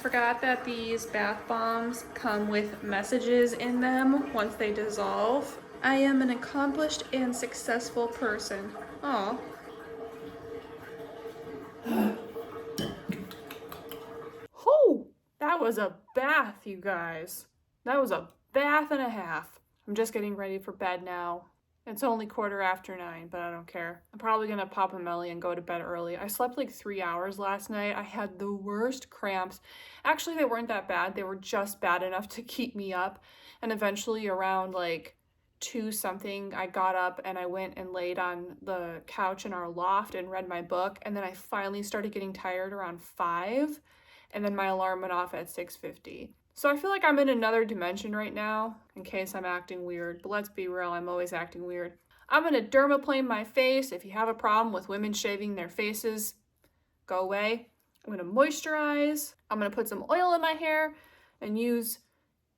forgot that these bath bombs come with messages in them once they dissolve. I am an accomplished and successful person. Aw. Whew! That was a bath, you guys. That was a bath and a half. I'm just getting ready for bed now. It's only 9:15, but I don't care. I'm probably gonna pop a melly and go to bed early. I slept like 3 hours last night. I had the worst cramps. Actually, they weren't that bad. They were just bad enough to keep me up. And eventually around like 2 something, I got up and I went and laid on the couch in our loft and read my book. And then I finally started getting tired around 5. And then my alarm went off at 6:50. So I feel like I'm in another dimension right now, in case I'm acting weird. But let's be real, I'm always acting weird. I'm gonna dermaplane my face. If you have a problem with women shaving their faces, go away. I'm gonna moisturize. I'm gonna put some oil in my hair and use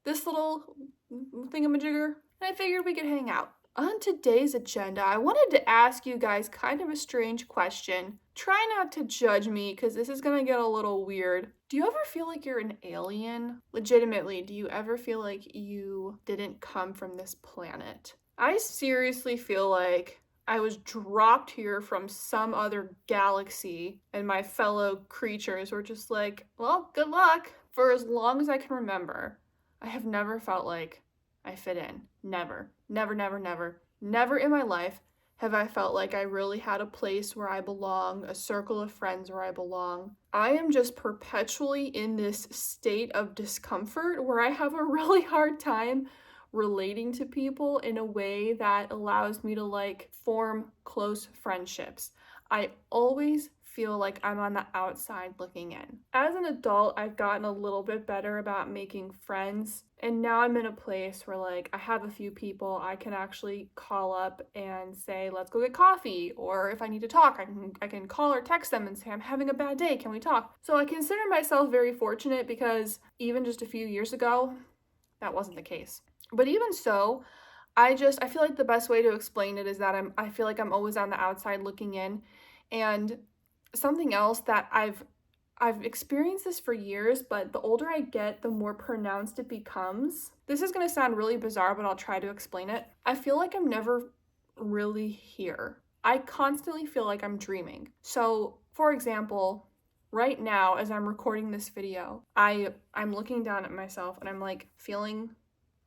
this little thingamajigger. And I figured we could hang out. On today's agenda, I wanted to ask you guys kind of a strange question. Try not to judge me because this is gonna get a little weird. Do you ever feel like you're an alien? Legitimately, do you ever feel like you didn't come from this planet? I seriously feel like I was dropped here from some other galaxy and my fellow creatures were just like, well, good luck. For as long as I can remember, I have never felt like I fit in. Never. Never, never, never. Never in my life have I felt like I really had a place where I belong, a circle of friends where I belong. I am just perpetually in this state of discomfort where I have a really hard time relating to people in a way that allows me to like form close friendships. I always feel like I'm on the outside looking in. As an adult, I've gotten a little bit better about making friends, and now I'm in a place where like I have a few people I can actually call up and say, let's go get coffee, or if I need to talk, I can call or text them and say, I'm having a bad day, can we talk? So I consider myself very fortunate because even just a few years ago, that wasn't the case. But even so, I feel like the best way to explain it is that I feel like I'm always on the outside looking in. And something else that I've experienced this for years, but the older I get, the more pronounced it becomes. This is going to sound really bizarre, but I'll try to explain it. I feel like I'm never really here. I constantly feel like I'm dreaming. So, for example, right now as I'm recording this video, I'm looking down at myself and I'm like feeling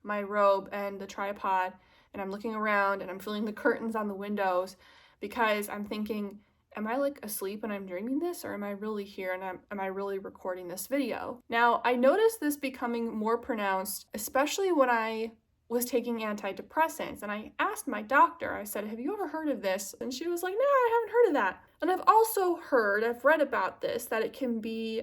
my robe and the tripod, and I'm looking around and I'm feeling the curtains on the windows because I'm thinking, am I like asleep and I'm dreaming this, or am I really here and am I really recording this video? Now, I noticed this becoming more pronounced, especially when I was taking antidepressants, and I asked my doctor, I said, have you ever heard of this? And she was like, no, I haven't heard of that. And I've read about this, that it can be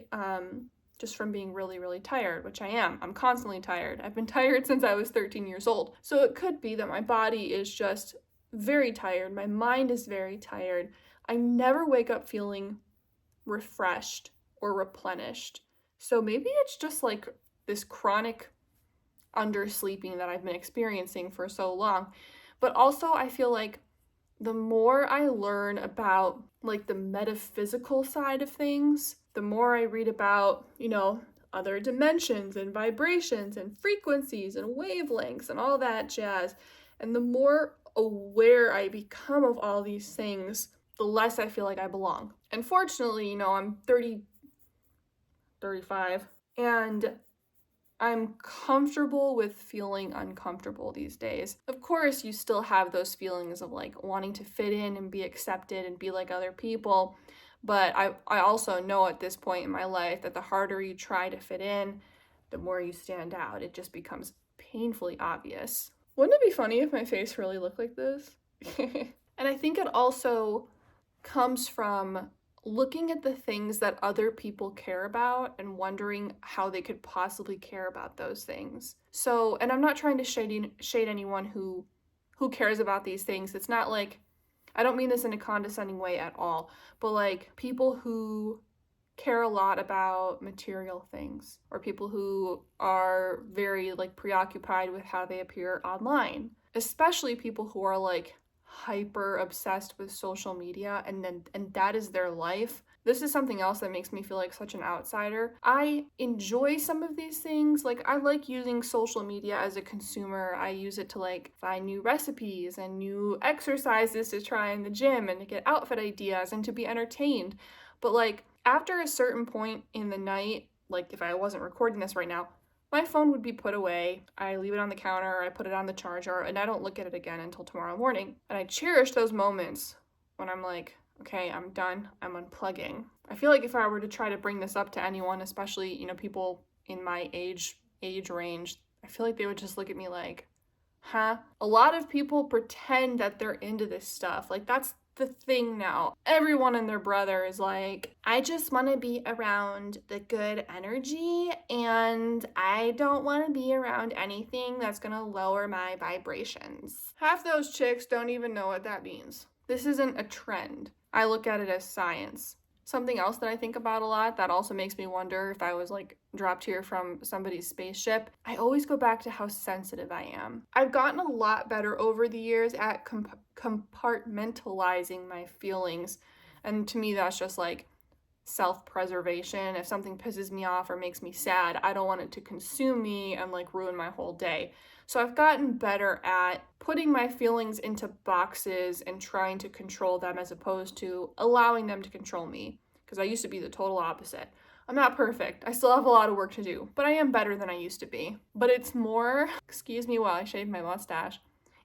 just from being really, really tired, which I am. I'm constantly tired. I've been tired since I was 13 years old. So it could be that my body is just very tired. My mind is very tired. I never wake up feeling refreshed or replenished. So maybe it's just like this chronic undersleeping that I've been experiencing for so long. But also I feel like the more I learn about like the metaphysical side of things, the more I read about, other dimensions and vibrations and frequencies and wavelengths and all that jazz, and the more aware I become of all these things, the less I feel like I belong. And fortunately, I'm 35, and I'm comfortable with feeling uncomfortable these days. Of course, you still have those feelings of like wanting to fit in and be accepted and be like other people. But I also know at this point in my life that the harder you try to fit in, the more you stand out. It just becomes painfully obvious. Wouldn't it be funny if my face really looked like this? And I think it also comes from looking at the things that other people care about and wondering how they could possibly care about those things. So, and I'm not trying to shade anyone who cares about these things. It's not like, I don't mean this in a condescending way at all, but like people who care a lot about material things, or people who are very like preoccupied with how they appear online, especially people who are like hyper obsessed with social media and that is their life. This is something else that makes me feel like such an outsider. I enjoy some of these things. Like, I like using social media as a consumer. I use it to like find new recipes and new exercises to try in the gym and to get outfit ideas and to be entertained. But like after a certain point in the night, like if I wasn't recording this right now, my phone would be put away. I leave it on the counter, I put it on the charger, and I don't look at it again until tomorrow morning. And I cherish those moments when I'm like, okay, I'm done, I'm unplugging. I feel like if I were to try to bring this up to anyone, especially, you know, people in my age range, I feel like they would just look at me like, huh? A lot of people pretend that they're into this stuff. Like, that's the thing now. Everyone and their brother is like, I just want to be around the good energy and I don't want to be around anything that's going to lower my vibrations. Half those chicks don't even know what that means. This isn't a trend. I look at it as science. Something else that I think about a lot that also makes me wonder if I was like dropped here from somebody's spaceship, I always go back to how sensitive I am. I've gotten a lot better over the years at compartmentalizing my feelings. And to me, that's just like self-preservation. If something pisses me off or makes me sad, I don't want it to consume me and like ruin my whole day. So I've gotten better at putting my feelings into boxes and trying to control them as opposed to allowing them to control me. Because I used to be the total opposite. I'm not perfect. I still have a lot of work to do, but I am better than I used to be. But it's more, excuse me while I shave my mustache,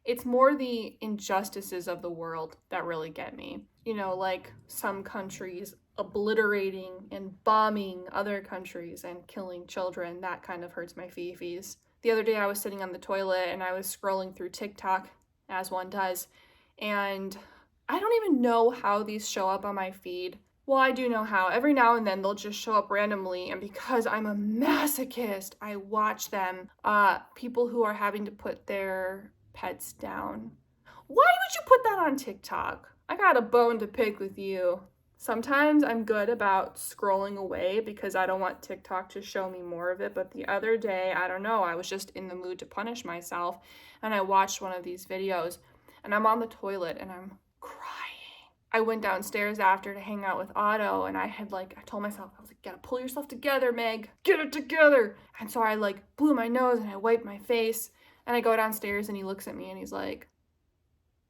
it's more the injustices of the world that really get me. You know, like some countries obliterating and bombing other countries and killing children. That kind of hurts my fifis. The other day I was sitting on the toilet and I was scrolling through TikTok, as one does, and I don't even know how these show up on my feed. Well, I do know how. Every now and then they'll just show up randomly, and because I'm a masochist, I watch them. People who are having to put their pets down. Why would you put that on TikTok? I got a bone to pick with you. Sometimes I'm good about scrolling away because I don't want TikTok to show me more of it. But the other day, I don't know, I was just in the mood to punish myself. And I watched one of these videos and I'm on the toilet and I'm crying. I went downstairs after to hang out with Otto and I told myself, I was like, gotta pull yourself together, Meg. Get it together. And so I like blew my nose and I wiped my face. And I go downstairs and he looks at me and he's like,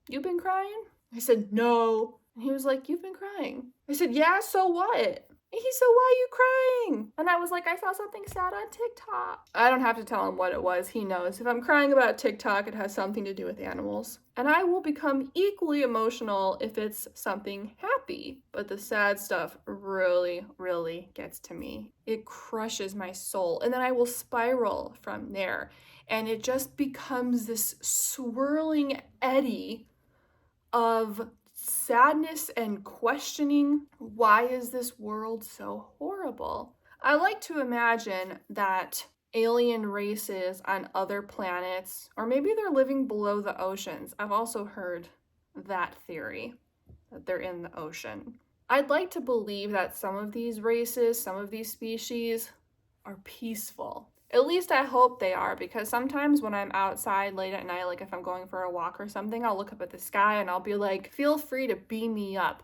"You been crying?" I said, "No." And he was like, "You've been crying." I said, "Yeah, so what?" And he said, "Why are you crying?" And I was like, "I saw something sad on TikTok." I don't have to tell him what it was. He knows. If I'm crying about TikTok, it has something to do with animals. And I will become equally emotional if it's something happy. But the sad stuff really, really gets to me. It crushes my soul. And then I will spiral from there. And it just becomes this swirling eddy of sadness and questioning, why is this world so horrible? I like to imagine that alien races on other planets, or maybe they're living below the oceans. I've also heard that theory, that they're in the ocean. I'd like to believe that some of these races, some of these species are peaceful. At least I hope they are, because sometimes when I'm outside late at night, like if I'm going for a walk or something, I'll look up at the sky and I'll be like, feel free to beam me up.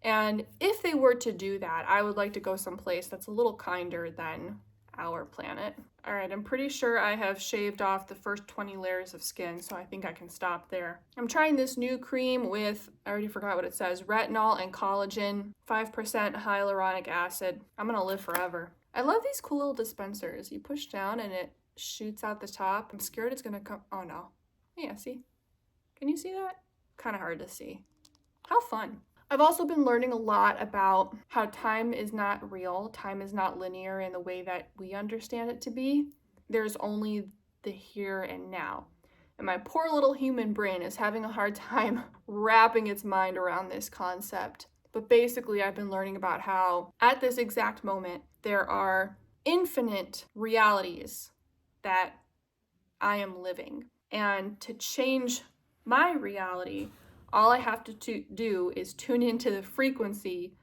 And if they were to do that, I would like to go someplace that's a little kinder than our planet. All right, I'm pretty sure I have shaved off the first 20 layers of skin, so I think I can stop there. I'm trying this new cream with, I already forgot what it says, retinol and collagen, 5% hyaluronic acid. I'm gonna live forever. I love these cool little dispensers. You push down and it shoots out the top. I'm scared it's gonna come, oh no. Yeah, see? Can you see that? Kind of hard to see. How fun. I've also been learning a lot about how time is not real. Time is not linear in the way that we understand it to be. There's only the here and now. And my poor little human brain is having a hard time wrapping its mind around this concept. But basically, I've been learning about how at this exact moment, there are infinite realities that I am living. And to change my reality, all I have to do is tune into the frequency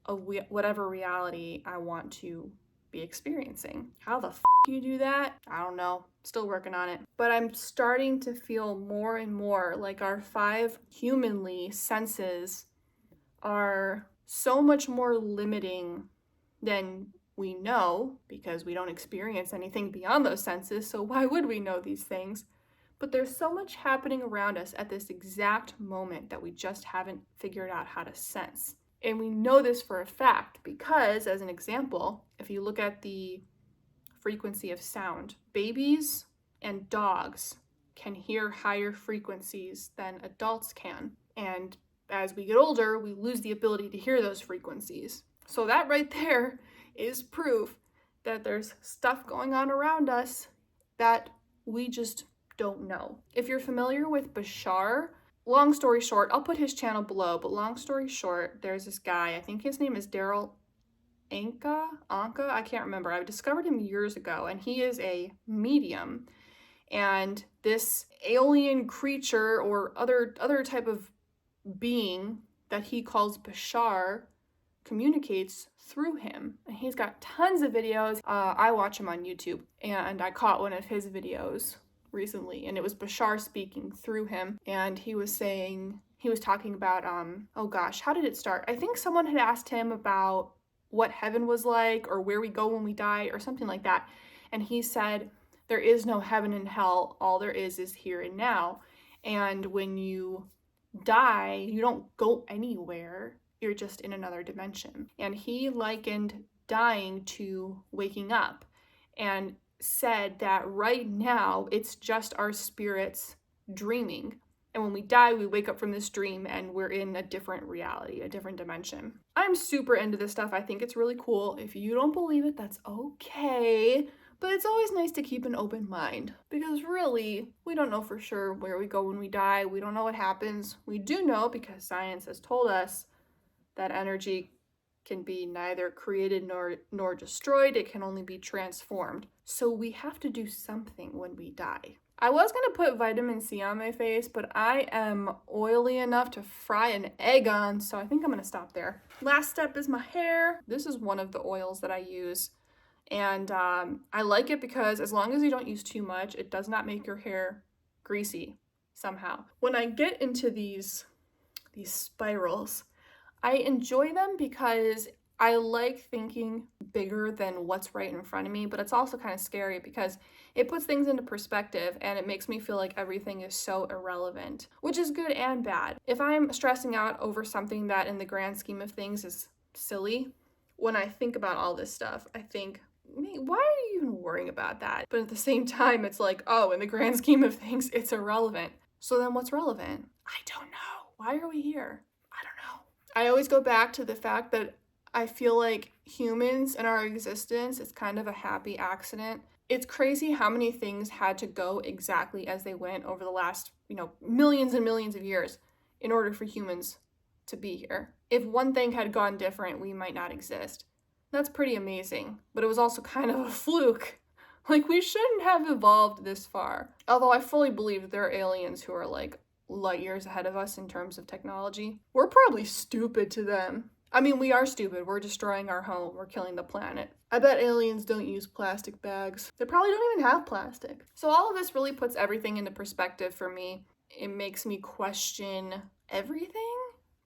of whatever reality I want to be experiencing. How the you do that? I don't know. Still working on it. But I'm starting to feel more and more like our 5 humanly senses are so much more limiting than we know, because we don't experience anything beyond those senses, so why would we know these things? But there's so much happening around us at this exact moment that we just haven't figured out how to sense. And we know this for a fact because, as an example, if you look at the frequency of sound, babies and dogs can hear higher frequencies than adults can. And as we get older, we lose the ability to hear those frequencies. So that right there is proof that there's stuff going on around us that we just don't know. If you're familiar with Bashar, long story short, I'll put his channel below, but long story short, there's this guy, I think his name is Daryl Anka, I can't remember. I discovered him years ago, and he is a medium. And this alien creature or other type of being that he calls Bashar communicates through him. And he's got tons of videos. I watch him on YouTube, and I caught one of his videos recently, and it was Bashar speaking through him, and he was talking about, oh gosh, how did it start? I think someone had asked him about what heaven was like, or where we go when we die, or something like that. And he said, there is no heaven and hell, all there is here and now. And when you die, you don't go anywhere, you're just in another dimension. And he likened dying to waking up, and said that right now it's just our spirits dreaming. And when we die, we wake up from this dream and we're in a different reality, a different dimension. I'm super into this stuff. I think it's really cool. If you don't believe it, that's okay. But it's always nice to keep an open mind, because really, we don't know for sure where we go when we die. We don't know what happens. We do know, because science has told us, that energy can be neither created nor destroyed. It can only be transformed. So we have to do something when we die. I was going to put vitamin C on my face, but I am oily enough to fry an egg on, so I think I'm going to stop there. Last step is my hair. This is one of the oils that I use, and I like it because as long as you don't use too much, it does not make your hair greasy somehow. When I get into these spirals, I enjoy them because I like thinking bigger than what's right in front of me, but it's also kind of scary because it puts things into perspective and it makes me feel like everything is so irrelevant, which is good and bad. If I'm stressing out over something that in the grand scheme of things is silly, when I think about all this stuff, I think, why are you even worrying about that? But at the same time, it's like, oh, in the grand scheme of things, it's irrelevant. So then what's relevant? I don't know. Why are we here? I don't know. I always go back to the fact that I feel like humans and our existence is kind of a happy accident. It's crazy how many things had to go exactly as they went over the last, millions and millions of years in order for humans to be here. If one thing had gone different, we might not exist. That's pretty amazing, but it was also kind of a fluke. Like, we shouldn't have evolved this far. Although I fully believe that there are aliens who are like light years ahead of us in terms of technology. We're probably stupid to them. I mean, we are stupid. We're destroying our home. We're killing the planet. I bet aliens don't use plastic bags. They probably don't even have plastic. So all of this really puts everything into perspective for me. It makes me question everything.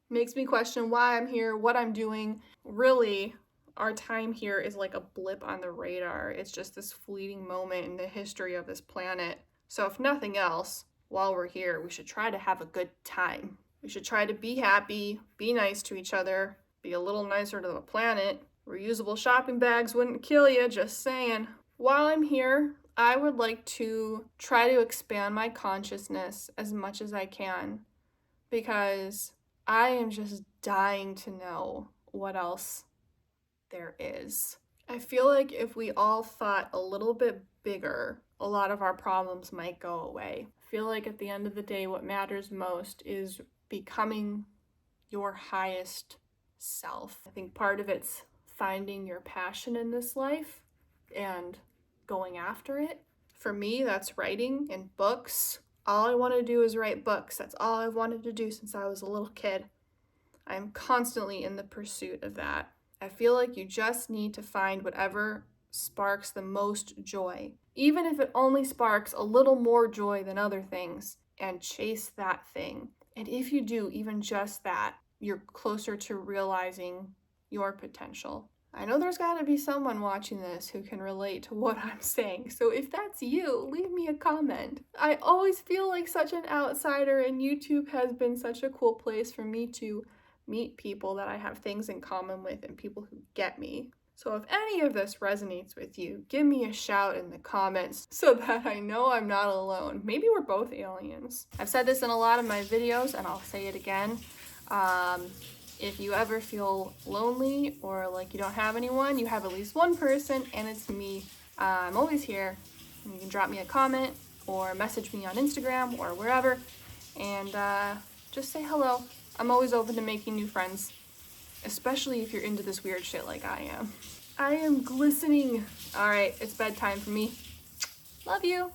Makes me question why I'm here, what I'm doing. Really, our time here is like a blip on the radar. It's just this fleeting moment in the history of this planet. So if nothing else, while we're here, we should try to have a good time. We should try to be happy, be nice to each other, be a little nicer to the planet. Reusable shopping bags wouldn't kill you, just saying. While I'm here, I would like to try to expand my consciousness as much as I can, because I am just dying to know what else there is. I feel like if we all thought a little bit bigger, a lot of our problems might go away. I feel like at the end of the day, what matters most is becoming your highest self. I think part of it's finding your passion in this life and going after it. For me, that's writing and books. All I want to do is write books. That's all I've wanted to do since I was a little kid. I'm constantly in the pursuit of that. I feel like you just need to find whatever sparks the most joy. even if it only sparks a little more joy than other things, and chase that thing. And if you do even just that, you're closer to realizing your potential. I know there's got to be someone watching this who can relate to what I'm saying, so if that's you, leave me a comment. I always feel like such an outsider, and YouTube has been such a cool place for me to meet people that I have things in common with and people who get me. So if any of this resonates with you, give me a shout in the comments so that I know I'm not alone. Maybe we're both aliens. I've said this in a lot of my videos, and I'll say it again. If you ever feel lonely or like you don't have anyone, you have at least one person, and it's me. I'm always here. You can drop me a comment or message me on Instagram or wherever, and just say hello. I'm always open to making new friends, especially if you're into this weird shit like I am. I am glistening. All right, it's bedtime for me. Love you.